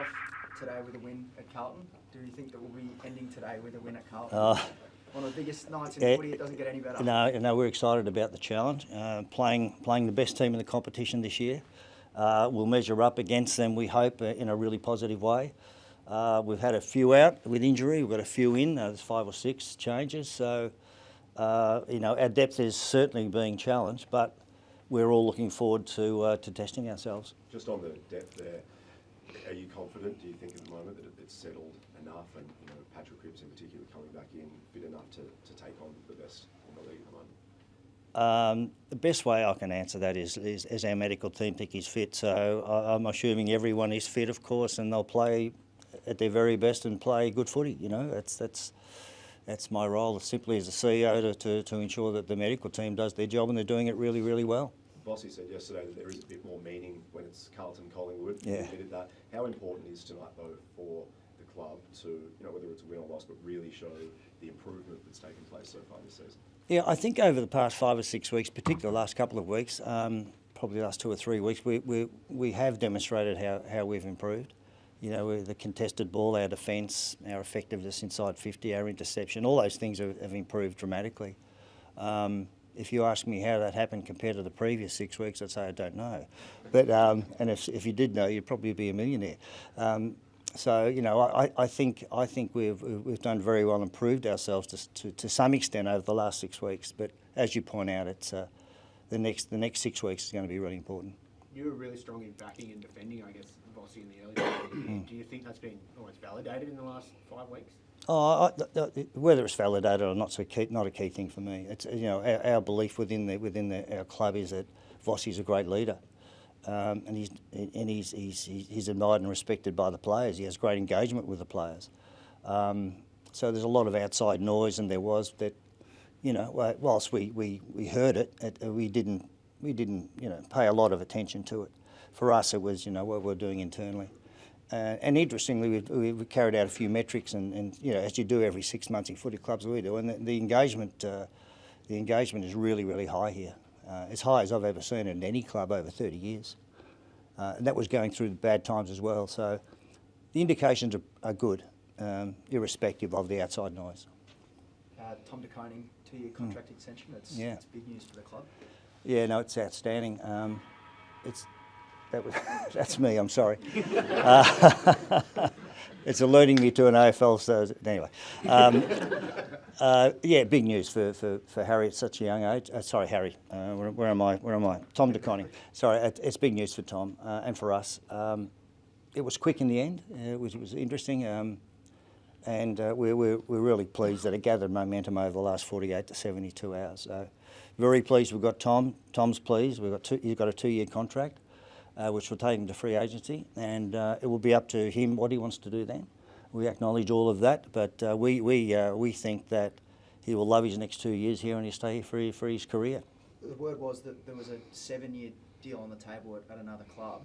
off today with a win at Carlton. Do you think that we'll be ending today with a win at Carlton? One of the biggest nights in footy. It doesn't get any better. No, we're excited about the challenge. Playing the best team in the competition this year. We'll measure up against them, we hope, in a really positive way. We've had a few out with injury. We've got a few in. There's 5 or 6 changes. So, our depth is certainly being challenged, but we're all looking forward to testing ourselves. Just on the depth there, are you confident, do you think at the moment, that it's settled enough, and Patrick Cripps in particular coming back in fit enough to take on the best in the league at the moment? The best way I can answer that is our medical team think he's fit. So I'm assuming everyone is fit, of course, and they'll play at their very best and play good footy. That's my role, simply as a CEO, to ensure that the medical team does their job, and they're doing it really, really well. Bossy said yesterday that there is a bit more meaning when it's Carlton, Collingwood. Yeah. You admitted that. How important is tonight, though, for the club to, whether it's a win or loss, but really show the improvement that's taken place so far this season? Yeah, I think over the past 5 or 6 weeks, particularly the last couple of weeks, probably the last 2 or 3 weeks, we have demonstrated how we've improved. With the contested ball, our defence, our effectiveness inside 50, our interception, all those things have improved dramatically. If you ask me how that happened compared to the previous 6 weeks, I'd say I don't know. But and if you did know, you'd probably be a millionaire. So I think we've done very well and proved ourselves to some extent over the last 6 weeks. But as you point out, it's the next 6 weeks is going to be really important. You were really strong in backing and defending, I guess, Bossy, in the early days. Do you think that's been almost validated in the last 5 weeks? Whether it's validated or not, not a key thing for me. It's our belief within our club is that Vossi's a great leader, and he's admired and respected by the players. He has great engagement with the players. So there's a lot of outside noise, and there was that. Whilst we heard it, we didn't pay a lot of attention to it. For us, it was what we're doing internally. And interestingly, we carried out a few metrics, and as you do every 6 months in footy clubs, we do, and the engagement is really, really high here, as high as I've ever seen it in any club over 30 years. And that was going through the bad times as well. So the indications are good, irrespective of the outside noise. Tom De Koning, 2-year contract extension. It's big news for the club. Yeah, no, it's outstanding. That's me, I'm sorry. It's alerting me to an AFL, so anyway. Big news for Harry at such a young age. Sorry, Harry, where am I? Tom De Koning. Sorry, it's big news for Tom and for us. It was quick in the end. It was interesting. And we're really pleased that it gathered momentum over the last 48 to 72 hours. So very pleased we've got Tom. Tom's pleased. He's got a 2-year contract, which will take him to free agency, and it will be up to him what he wants to do then. We acknowledge all of that, but we think that he will love his next 2 years here and he'll stay here for his career. The word was that there was a 7-year deal on the table at another club.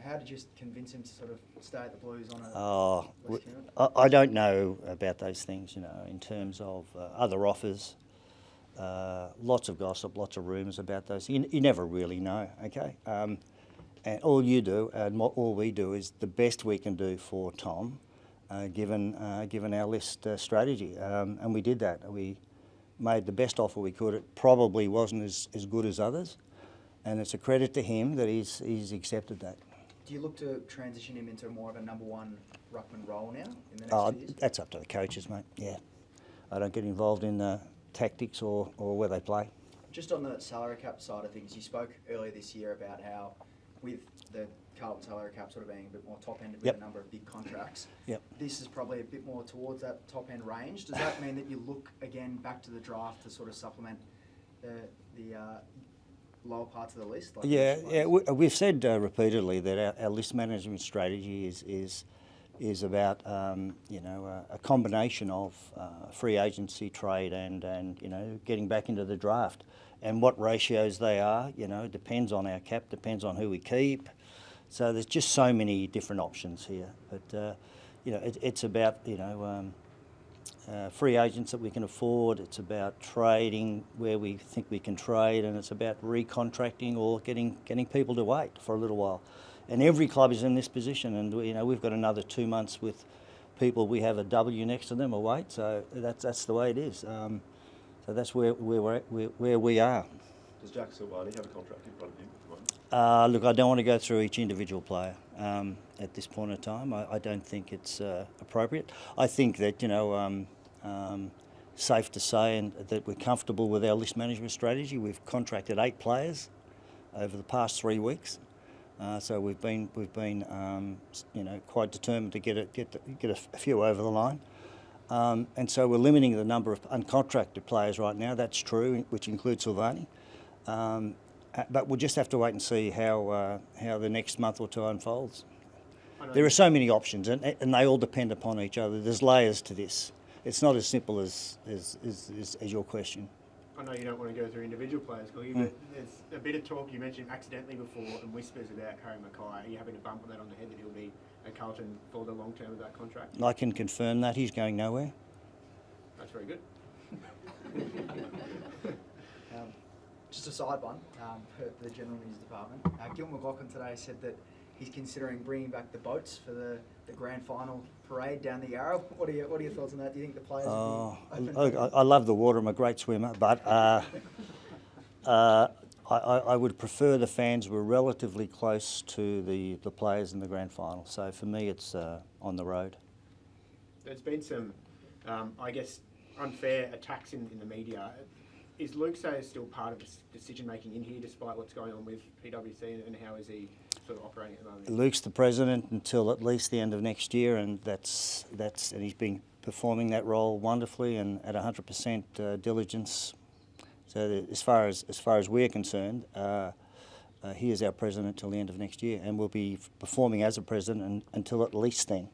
How did you convince him to sort of stay at the Blues on a... I don't know about those things, in terms of other offers. Lots of gossip, lots of rumours about those. You never really know, okay? And all you do, and all we do, is the best we can do for Tom, given our list strategy. And we did that. We made the best offer we could. It probably wasn't as good as others. And it's a credit to him that he's accepted that. Do you look to transition him into more of a number 1 ruckman role now in the next 2 years? That's up to the coaches, mate. Yeah, I don't get involved in tactics or where they play. Just on the salary cap side of things, you spoke earlier this year about how, with the Carlton salary cap sort of being a bit more top-ended with a number of big contracts, this is probably a bit more towards that top-end range. Does that mean that you look again back to the draft to sort of supplement the lower parts of the list? We've said repeatedly that our list management strategy is about a combination of free agency, trade, and getting back into the draft. And what ratios they are, depends on our cap, depends on who we keep. So there's just so many different options here. But it's about free agents that we can afford. It's about trading where we think we can trade, and it's about recontracting or getting people to wait for a little while. And every club is in this position, and we've got another 2 months with people. We have a W next to them, a weight, so that's the way it is. So that's where we are. Does Jack Silvani have a contract in front of you at the moment? Look, I don't want to go through each individual player at this point in time. I don't think it's appropriate. I think that safe to say and that we're comfortable with our list management strategy. We've contracted 8 players over the past 3 weeks. So we've been quite determined to get a few over the line, and so we're limiting the number of uncontracted players right now. That's true, which includes Silvani, but we'll just have to wait and see how the next month or two unfolds. There are so many options, and they all depend upon each other. There's layers to this. It's not as simple as your question. I know you don't want to go through individual players, but there's a bit of talk you mentioned accidentally before and whispers about Harry Mackay. Are you having a bump on that on the head that he'll be at Carlton for the long term of that contract? I can confirm that he's going nowhere. That's very good. Just a side one, per the General News Department. Gil McLaughlin today said that he's considering bringing back the boats for the grand final parade down the Yarra. What are your thoughts on that? Do you think the players would be open? I love the water. I'm a great swimmer, but I would prefer the fans were relatively close to the players in the grand final. So for me, it's on the road. There's been some, I guess, unfair attacks in the media. Is Luke Sayers still part of the decision making in here, despite what's going on with PwC, and how is he sort of operating at the moment? Luke's the president until at least the end of next year, and and he's been performing that role wonderfully and at 100% diligence. So as far as we're concerned, he is our president till the end of next year, and will be performing as a president until at least then.